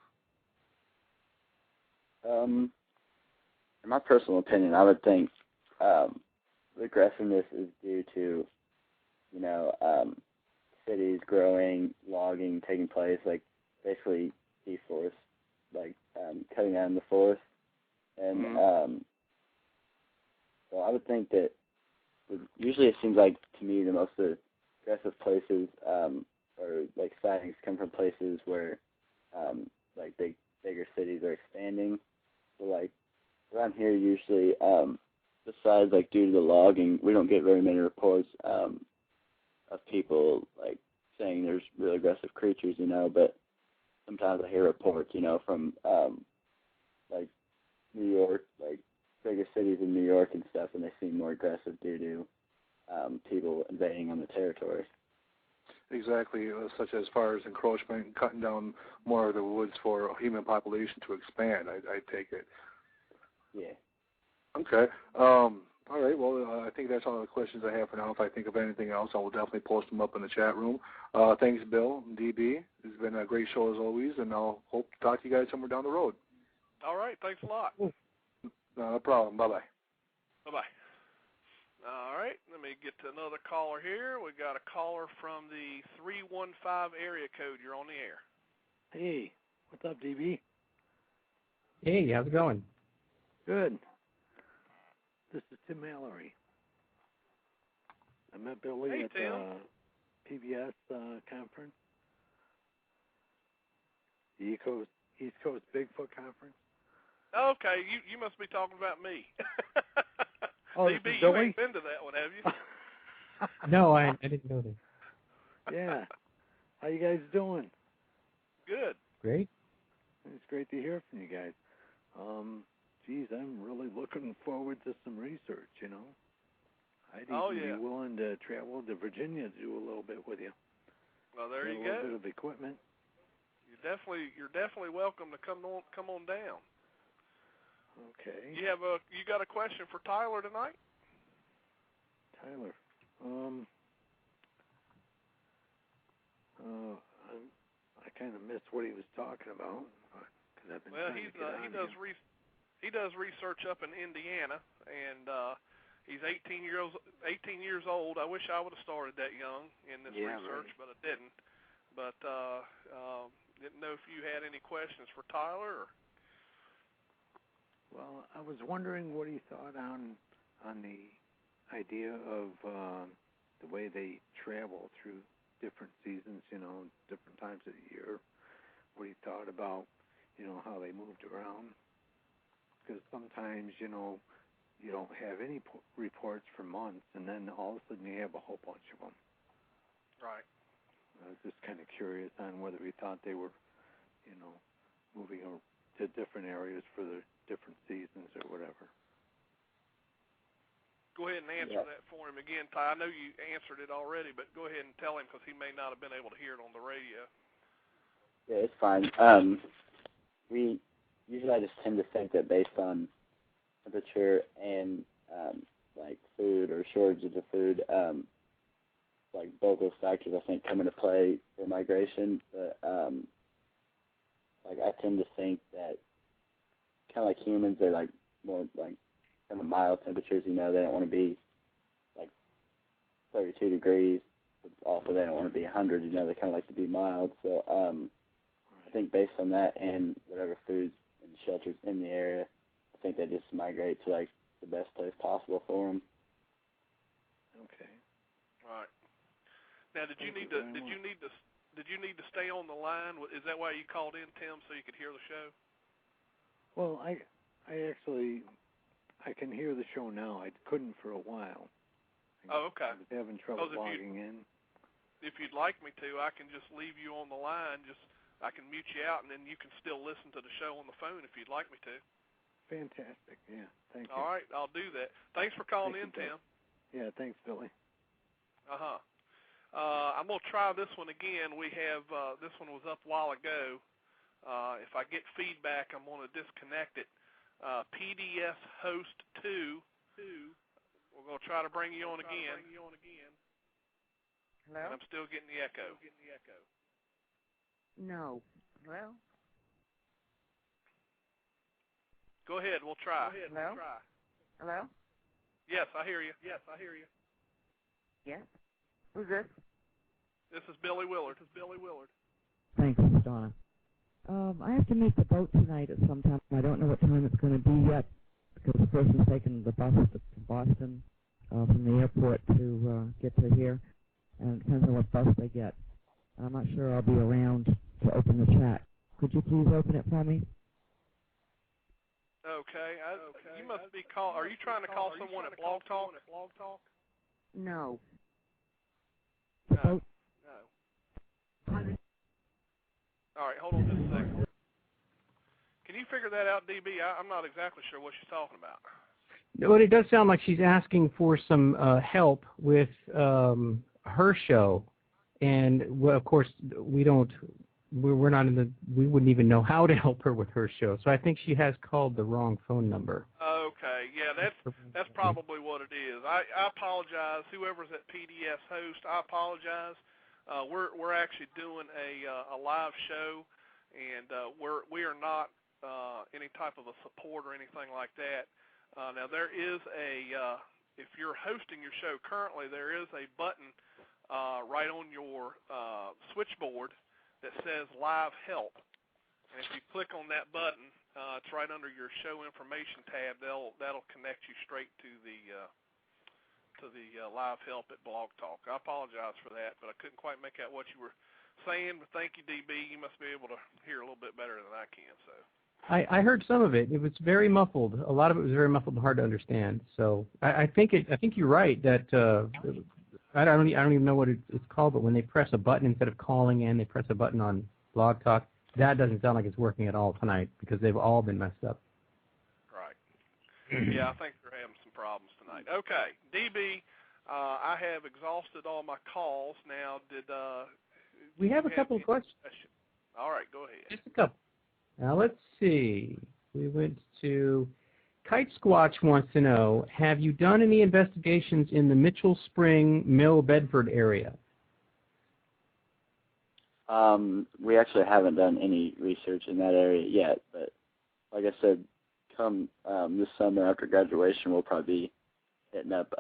In my personal opinion, I would think the aggressiveness is due to, cities growing, logging taking place, like basically deforest, like cutting down the forest. And so I would think that usually it seems like to me the most aggressive places or like sightings come from places where like bigger cities are expanding. So like around here usually besides like due to the logging, we don't get very many reports of people like saying there's really aggressive creatures, but sometimes I hear reports, from like New York, like bigger cities in New York and stuff, and they seem more aggressive due to people invading on the territory. Exactly, such as far as encroachment and cutting down more of the woods for a human population to expand, I take it. Yeah. Okay. All right, well, I think that's all the questions I have for now. If I think of anything else, I will definitely post them up in the chat room. Thanks, Bill and DB. It's been a great show as always, and I'll hope to talk to you guys somewhere down the road. All right, thanks a lot. No problem. Bye-bye. Bye-bye. All right, let me get to another caller here. We got a caller from the 315 area code. You're on the air. Hey, what's up, DB? Hey, how's it going? Good. This is Tim Mallory. I met Billy at Tim. the PBS conference, the East Coast Bigfoot Conference. Okay, you must be talking about me. Oh, DB, you ain't been to that one, have you? No, I didn't know that. Yeah. How you guys doing? Good. Great. It's great to hear from you guys. Geez, I'm really looking forward to some research, I'd even be willing to travel to Virginia to do a little bit with you. Well, there you go. A little bit of equipment. You're definitely welcome to come on down. Okay. You got a question for Tyler tonight? Tyler, I kind of missed what he was talking about. He does research up in Indiana, and he's 18 years old. I wish I would have started that young in this research, right. but I didn't. But didn't know if you had any questions for Tyler. Well, I was wondering what he thought on the idea of the way they travel through different seasons, different times of the year. What he thought about, how they moved around. Because sometimes, you don't have any reports for months, and then all of a sudden you have a whole bunch of them. Right. I was just kind of curious on whether he thought they were, moving to different areas for the different seasons or whatever. Go ahead and answer that for him again, Ty. I know you answered it already, but go ahead and tell him because he may not have been able to hear it on the radio. Yeah, it's fine. I just tend to think that based on temperature and like food or shortages of food, like both those factors I think come into play for migration. But like I tend to think that kind of like humans, they're like more like kind of mild temperatures. They don't want to be like 32 degrees. But also, they don't want to be 100. They kind of like to be mild. So I think based on that and whatever foods and shelters in the area, I think they just migrate to like the best place possible for them. Okay. Right. Now, did you need to stay on the line? Is that why you called in, Tim, so you could hear the show? Well, I can hear the show now. I couldn't for a while. Oh, okay. I was having trouble logging in. If you'd like me to, I can just leave you on the line. I can mute you out, and then you can still listen to the show on the phone if you'd like me to. Fantastic. Yeah, thank you. All right, I'll do that. Thanks for calling in, Tim. Yeah, thanks, Billy. Uh-huh. I'm going to try this one again. We have, this one was up a while ago. If I get feedback, I'm going to disconnect it. PDS host 2. We're going to try to bring you on again. Hello? And I'm still getting the echo. No. Hello? Go ahead. We'll try. Hello? Hello? Yes, I hear you. Yes? Who's this? This is Billy Willard. Thanks, Donna. I have to meet the boat tonight at some time. I don't know what time it's going to be yet because the person's taking the bus to Boston from the airport to get to here, and it depends on what bus they get. I'm not sure I'll be around to open the chat. Could you please open it for me? Okay. You must be are you trying to call someone at Blog Talk? No. No. All right, hold on just a second. Can you figure that out, DB? I'm not exactly sure what she's talking about. Well, it does sound like she's asking for some help with her show, and well, of course we're not in the. We wouldn't even know how to help her with her show. So I think she has called the wrong phone number. Okay, yeah, that's probably what it is. I apologize, whoever's at PDS host. I apologize. We're actually doing a live show, and we are not any type of a support or anything like that. Now there is if you're hosting your show currently, there is a button right on your switchboard that says Live Help, and if you click on that button, it's right under your show information tab. That'll connect you straight to the Live Help at Blog Talk. I apologize for that, but I couldn't quite make out what you were saying. But thank you, DB. You must be able to hear a little bit better than I can. So I heard some of it. It was very muffled. A lot of it was very muffled and hard to understand. So I think you're right that I don't even know what it's called, but when they press a button instead of calling in, they press a button on Blog Talk. That doesn't sound like it's working at all tonight because they've all been messed up. Right. Yeah, I think they're having some problems tonight. Okay, DB, I have exhausted all my calls. Now, we have a couple of questions. All right, go ahead. Just a couple. Now, let's see. We went to Kite Squatch wants to know, have you done any investigations in the Mitchell Spring, Mill, Bedford area? We actually haven't done any research in that area yet, but like I said, come this summer after graduation, we'll probably be hitting up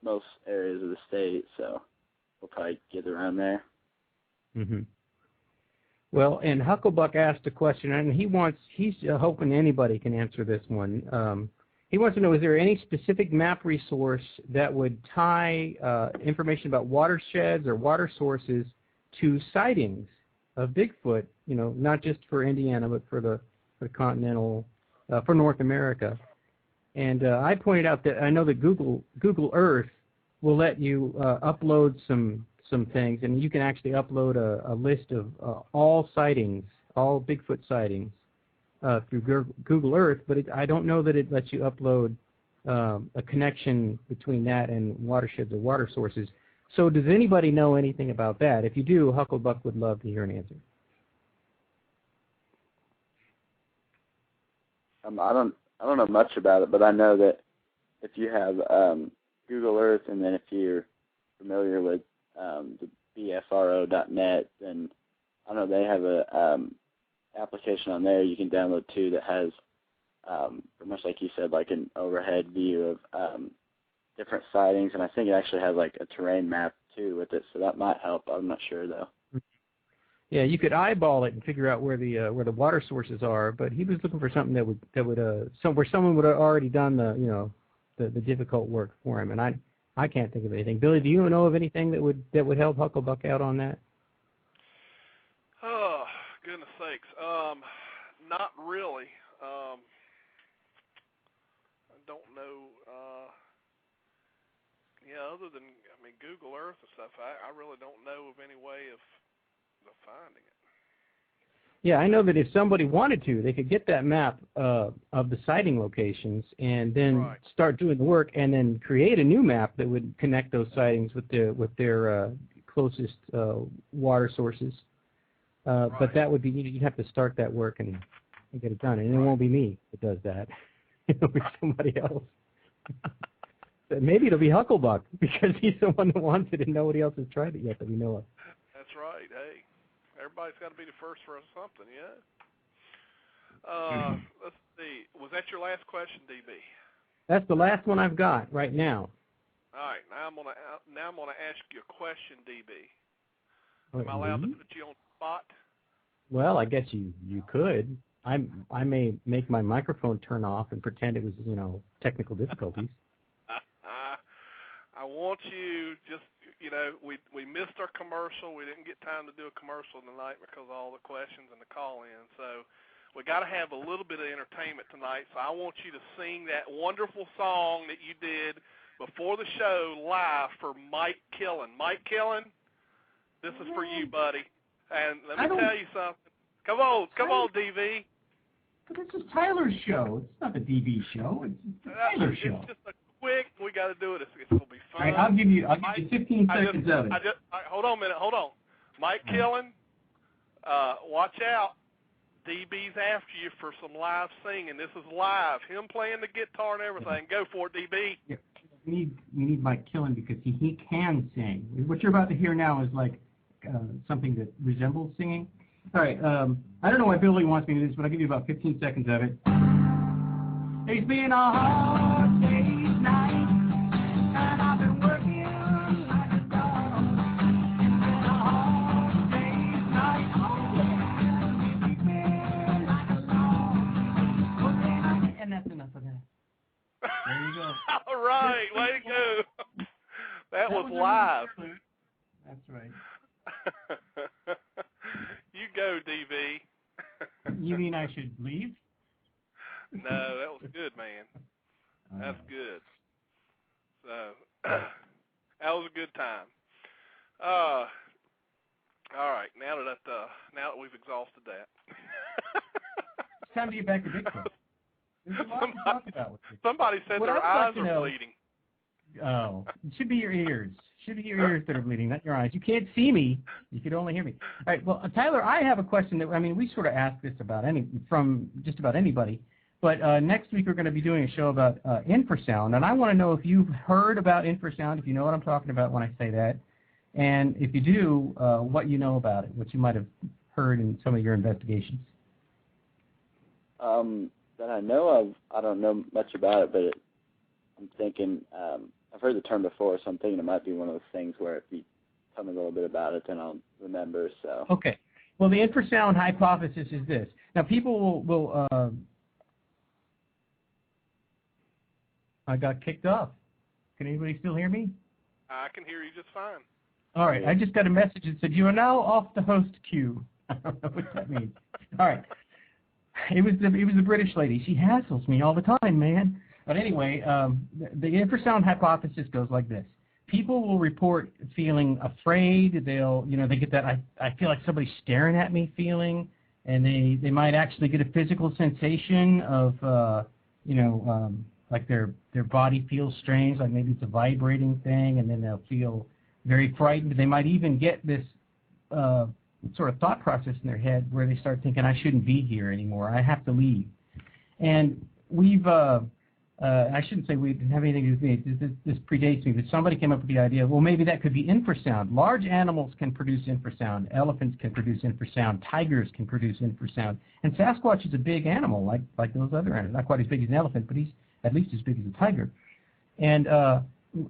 most areas of the state, so we'll probably get around there. Mm-hmm. Well, and Hucklebuck asked a question, and he's hoping anybody can answer this one. He wants to know, is there any specific map resource that would tie information about watersheds or water sources to sightings of Bigfoot, not just for Indiana, but for the continental, for North America? And I pointed out that I know that Google Earth will let you upload some things, and you can actually upload a list of all sightings, all Bigfoot sightings through Google Earth, but I don't know that it lets you upload a connection between that and watersheds or water sources. So does anybody know anything about that? If you do, Hucklebuck would love to hear an answer. I don't know much about it, but I know that if you have Google Earth, and then if you're familiar with the BFRO.net, then I know they have a application on there you can download too that has, much like you said, like an overhead view of different sightings, and I think it actually has like a terrain map too with it, so that might help. I'm not sure though. Yeah, you could eyeball it and figure out where the water sources are, but he was looking for something where someone would have already done the difficult work for him, and I can't think of anything. Billy, do you know of anything that would help Hucklebuck out on that? Oh, goodness sakes. Not really. I don't know. Other than, Google Earth and stuff, I really don't know of any way of finding it. Yeah, I know that if somebody wanted to, they could get that map of the sighting locations and then start doing the work and then create a new map that would connect those sightings with their closest water sources. But that would be, you'd have to start that work and get it done. And it won't be me that does that. It'll be somebody else. Maybe it'll be Hucklebuck, because he's the one that wants it and nobody else has tried it yet that we know of. That's right. Hey, everybody's got to be the first for something, yeah? Let's see. Was that your last question, DB? That's the last one I've got right now. All right. Now I'm gonna ask you a question, DB. Am I allowed to put you on the spot? Well, I guess you could. I may make my microphone turn off and pretend it was, technical difficulties. I want you we missed our commercial. We didn't get time to do a commercial tonight because of all the questions and the call-in. So we got to have a little bit of entertainment tonight. So I want you to sing that wonderful song that you did before the show live for Mike Killen. Mike Killen, this is for you, buddy. And let me tell you something. Come on, DV. But this is Tyler's show. It's not the DB show. It's the Tyler show. It's just a quick. We got to do it. It's going to be fun. All right, I'll give you 15 seconds of it. Hold on a minute. Hold on. Mike Killen, watch out. DB's after you for some live singing. This is live. Him playing the guitar and everything. Go for it, DB. Yeah. We need Mike Killen because he can sing. What you're about to hear now is like something that resembles singing. All right. I don't know why Billy wants me to do this, but I'll give you about 15 seconds of it. It's been a hard day's night, and I've been working like a dog. It's been a hard day's night, it's been like a long. And that's enough of that. There you go. All right, way to go. That was live. That's right. You go, DV. You mean I should leave? No, that was good, man. That's good. So that was a good time. All right, now that we've exhausted that, it's time to get back to Bigfoot. There's a lot to talk about with Bigfoot. Somebody said their eyes are bleeding. Oh, it should be your ears. Should be your ears that are bleeding, not your eyes. You can't see me. You can only hear me. All right. Well, Tyler, I have a question that we sort of ask this about from just about anybody. But next week we're going to be doing a show about infrasound, and I want to know if you've heard about infrasound, if you know what I'm talking about when I say that, and if you do, what you know about it, what you might have heard in some of your investigations. That I know of, I don't know much about it, but I'm thinking I've heard the term before, so I'm thinking it might be one of those things where if you tell me a little bit about it, then I'll remember. So okay. Well, the infrasound hypothesis is this. Now, people will I got kicked off. Can anybody still hear me? I can hear you just fine. All right. I just got a message that said, you are now off the host queue. I don't know what that means. All right. It was the British lady. She hassles me all the time, man. But anyway, the infrasound hypothesis goes like this. People will report feeling afraid. They get that I feel like somebody's staring at me feeling, and they might actually get a physical sensation of, like their body feels strange, like maybe it's a vibrating thing, and then they'll feel very frightened. They might even get this sort of thought process in their head where they start thinking, I shouldn't be here anymore. I have to leave. And we've, I shouldn't say we didn't have anything to do with me. This predates me, but somebody came up with the idea, well, maybe that could be infrasound. Large animals can produce infrasound. Elephants can produce infrasound. Tigers can produce infrasound. And Sasquatch is a big animal, like those other animals. Not quite as big as an elephant, but he's at least as big as a tiger. And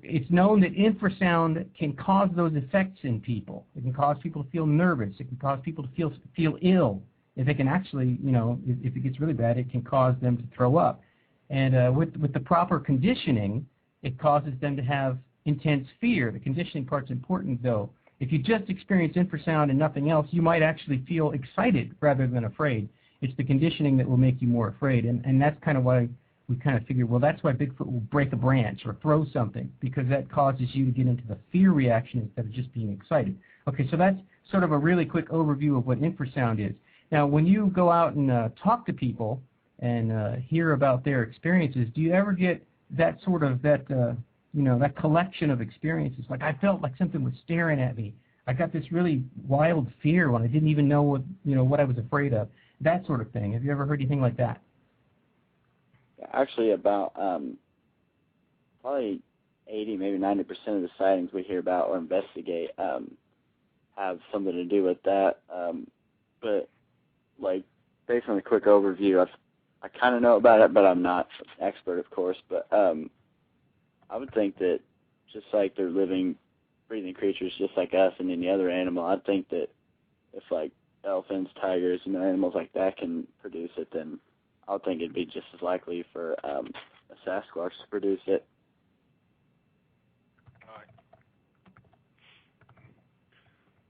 it's known that infrasound can cause those effects in people. It can cause people to feel nervous. It can cause people to feel ill. If it can actually, if it gets really bad, it can cause them to throw up. And with the proper conditioning, it causes them to have intense fear. The conditioning part's important, though. If you just experience infrasound and nothing else, you might actually feel excited rather than afraid. It's the conditioning that will make you more afraid. And that's kind of why we kind of figure, well, that's why Bigfoot will break a branch or throw something, because that causes you to get into the fear reaction instead of just being excited. Okay, so that's sort of a really quick overview of what infrasound is. Now, when you go out and talk to people and hear about their experiences, do you ever get that sort of, that collection of experiences? Like, I felt like something was staring at me. I got this really wild fear when I didn't even know what I was afraid of. That sort of thing. Have you ever heard anything like that? Actually, about probably 80, maybe 90% of the sightings we hear about or investigate have something to do with that. But like, based on the quick overview, I kind of know about it, but I'm not an expert, of course. But I would think that just like they're living, breathing creatures just like us and any other animal, I'd think that if like elephants, tigers, animals like that can produce it, then I would think it'd be just as likely for a Sasquatch to produce it. All right.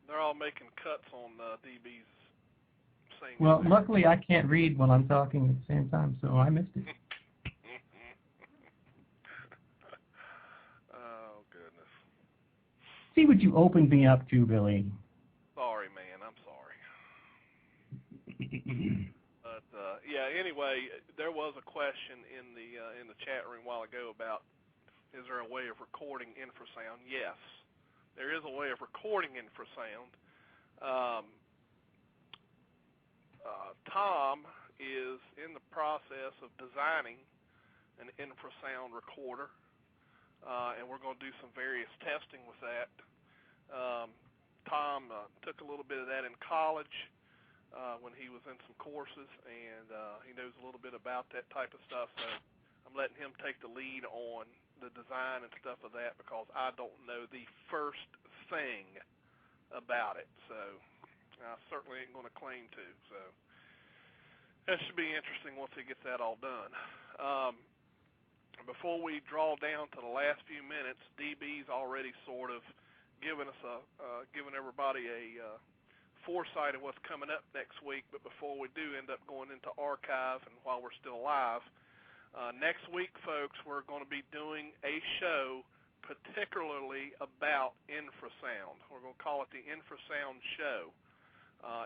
They're all making cuts on DB's saying. Well, luckily I can't read when I'm talking at the same time, so I missed it. Oh, goodness. See what you opened me up to, Billy. Sorry, man. I'm sorry. But yeah. Anyway, there was a question in the chat room a while ago about, is there a way of recording infrasound? Yes, there is a way of recording infrasound. Tom is in the process of designing an infrasound recorder, and we're going to do some various testing with that. Tom took a little bit of that in college when he was in some courses, and he knows a little bit about that type of stuff, so I'm letting him take the lead on the design and stuff of that, because I don't know the first thing about it, so I certainly ain't going to claim to. So that should be interesting once he gets that all done. Before we draw down to the last few minutes, DB's already sort of given everybody a foresight of what's coming up next week. But before we do end up going into archive and while we're still alive, next week, folks, we're going to be doing a show particularly about infrasound. We're going to call it the Infrasound Show.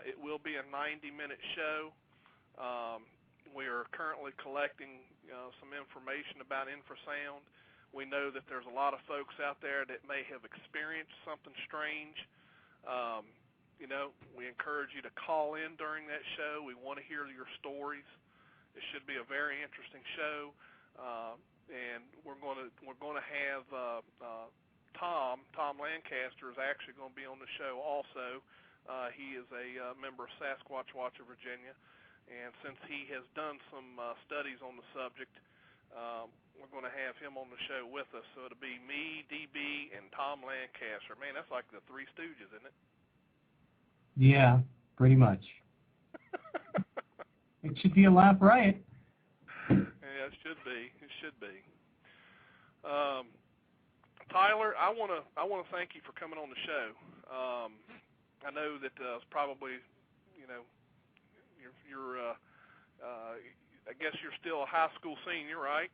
It will be a 90-minute show. We are currently collecting some information about infrasound. We know that there's a lot of folks out there that may have experienced something strange. We encourage you to call in during that show. We want to hear your stories. It should be a very interesting show, and we're going to have Tom Lancaster is actually going to be on the show also. He is a member of Sasquatch Watch of Virginia, and since he has done some studies on the subject, we're going to have him on the show with us. So it'll be me, DB, and Tom Lancaster. Man, that's like the Three Stooges, isn't it? Yeah, pretty much. It should be a laugh riot. Yeah, it should be. It should be. Tyler, I want to thank you for coming on the show. I know that it's probably, you're I guess you're still a high school senior, right?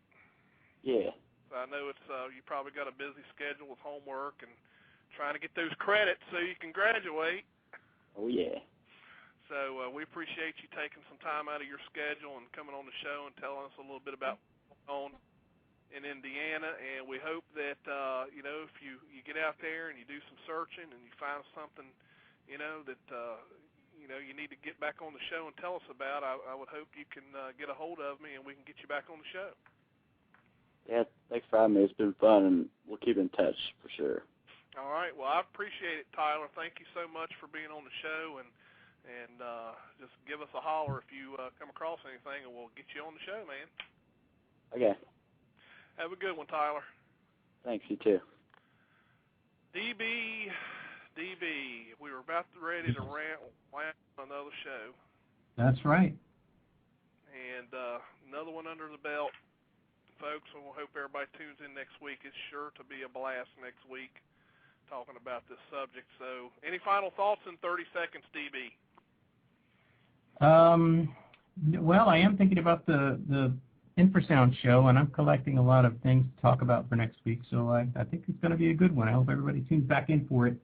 Yeah. I know it's you probably got a busy schedule with homework and trying to get those credits so you can graduate. Oh yeah. So we appreciate you taking some time out of your schedule and coming on the show and telling us a little bit about what's going on in Indiana. And we hope that if you get out there and you do some searching and you find something, that you need to get back on the show and tell us about, I would hope you can get a hold of me and we can get you back on the show. Yeah, thanks for having me. It's been fun, and we'll keep in touch for sure. All right. Well, I appreciate it, Tyler. Thank you so much for being on the show, and just give us a holler if you come across anything, and we'll get you on the show, man. Okay. Have a good one, Tyler. Thanks, you too. DB, we were about ready to rant on another show. That's right. And another one under the belt, folks. And we'll hope everybody tunes in next week. It's sure to be a blast next week talking about this subject. So any final thoughts in 30 seconds, DB? Well, I am thinking about the infrasound show, and I'm collecting a lot of things to talk about for next week, so I think it's going to be a good one. I hope everybody tunes back in for it.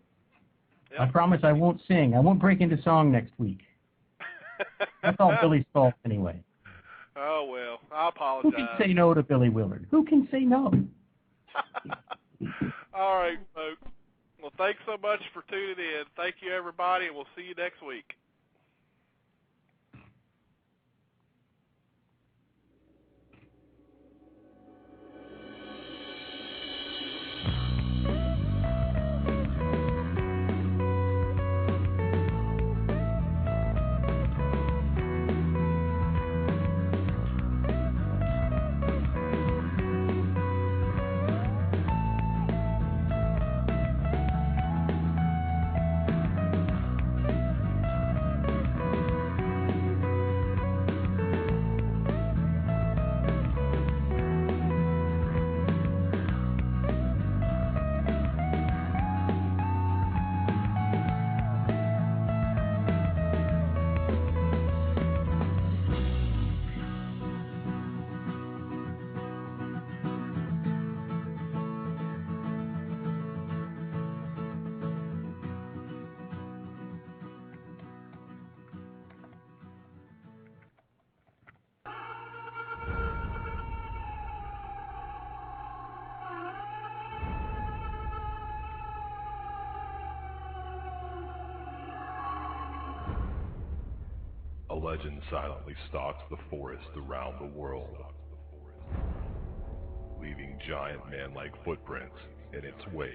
Yep. I promise I won't sing. I won't break into song next week. That's all Billy's fault anyway. Oh, well, I apologize. Who can say no to Billy Willard? Who can say no? All right, folks. Well, thanks so much for tuning in. Thank you, everybody, and we'll see you next week. A legend silently stalks the forest around the world, leaving giant man-like footprints in its wake.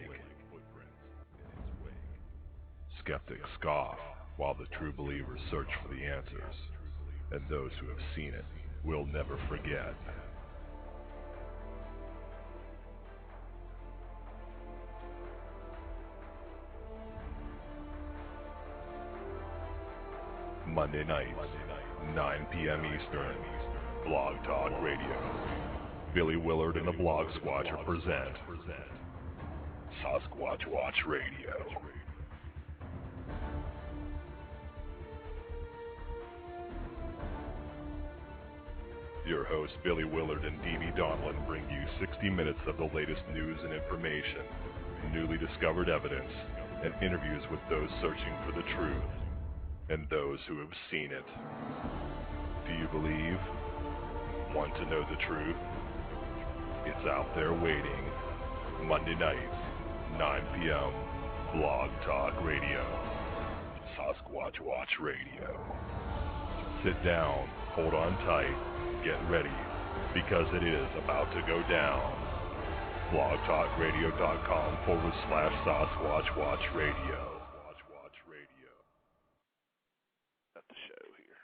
Skeptics scoff, while the true believers search for the answers, and those who have seen it will never forget. Monday nights, 9 p.m. Eastern, Blog Talk Radio. Billy Willard and the Blog Squatcher present Sasquatch Watch Radio. Your hosts Billy Willard and Dee Donlin bring you 60 minutes of the latest news and information, newly discovered evidence, and interviews with those searching for the truth and those who have seen it. Do you believe? Want to know the truth? It's out there waiting. Monday nights, 9 p.m., Blog Talk Radio. Sasquatch Watch Radio. Sit down, hold on tight, get ready, because it is about to go down. blogtalkradio.com/Sasquatch Watch Radio. At the show here.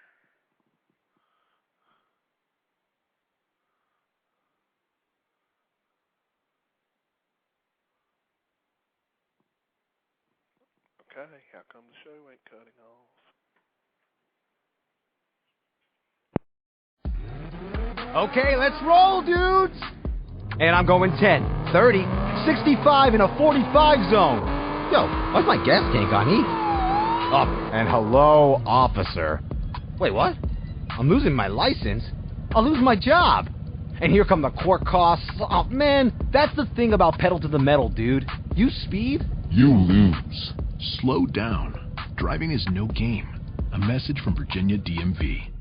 Okay, how come the show ain't cutting off? Okay, let's roll, dudes! And I'm going 10, 30, 65 in a 45 zone. Yo, why's my gas tank on E? Up and hello, officer. Wait, what? I'm losing my license? I'll lose my job. And here come the court costs. Oh, man, that's the thing about pedal to the metal, dude. You speed? You lose. Slow down. Driving is no game. A message from Virginia DMV.